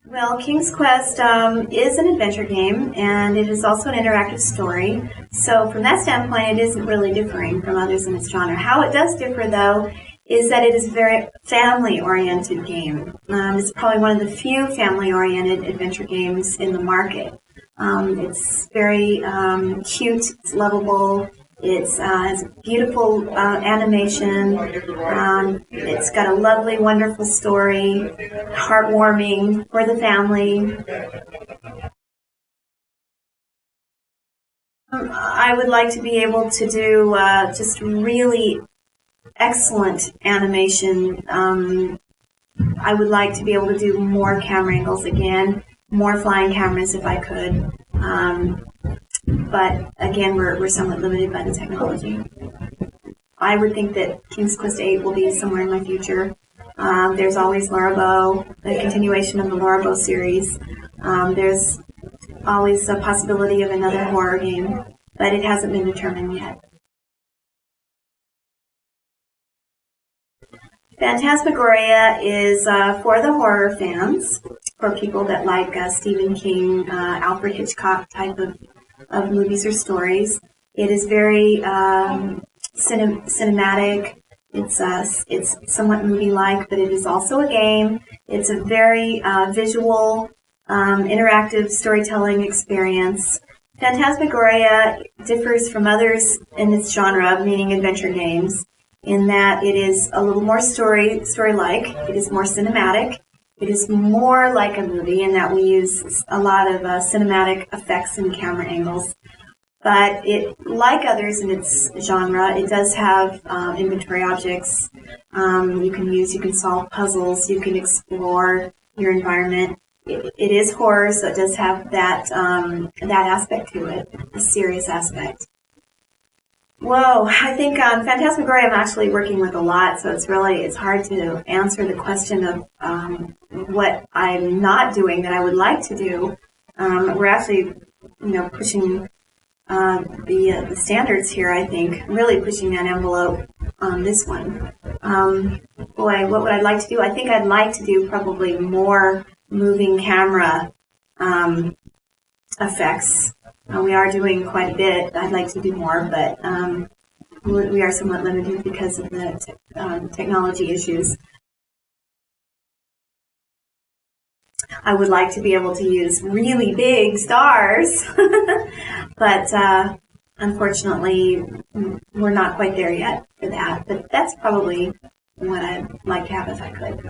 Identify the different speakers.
Speaker 1: Well, King's Quest is an adventure game, and it is also an interactive story. So from that standpoint, it isn't really differing from others in its genre. How it does differ, though, is that it is a very family-oriented game. It's probably one of the few family-oriented adventure games in the market. It's very cute, it's lovable, it has beautiful animation, it's got a lovely, wonderful story, heartwarming for the family. I would like to be able to do just really excellent animation. I would like to be able to do more camera angles again, more flying cameras if I could. But again, we're somewhat limited by the technology. I would think that King's Quest 8 will be somewhere in my future. There's always Laraboe, the continuation of the Laraboe series. There's always a possibility of another horror game, but it hasn't been determined yet. Phantasmagoria is for the horror fans, for people that like Stephen King, Alfred Hitchcock type of movies or stories. It is very cinematic. It's somewhat movie-like, but it is also a game. It's a very visual, interactive storytelling experience. Phantasmagoria differs from others in its genre, meaning adventure games, in that it is a little more story-like. It is more cinematic. It is more like a movie in that we use a lot of cinematic effects and camera angles. But like others in its genre, it does have inventory objects you can solve puzzles, you can explore your environment. It is horror, so it does have that aspect to it, the serious aspect. Whoa, I think Phantasmagoria I'm actually working with a lot, so it's hard to answer the question of what I'm not doing that I would like to do. We're actually, pushing the standards here, I think, really pushing that envelope on this one. Boy, what would I like to do? I think I'd like to do probably more moving camera effects. We are doing quite a bit. I'd like to do more, but we are somewhat limited because of the technology issues. I would like to be able to use really big stars, but unfortunately, we're not quite there yet for that. But that's probably what I'd like to have if I could.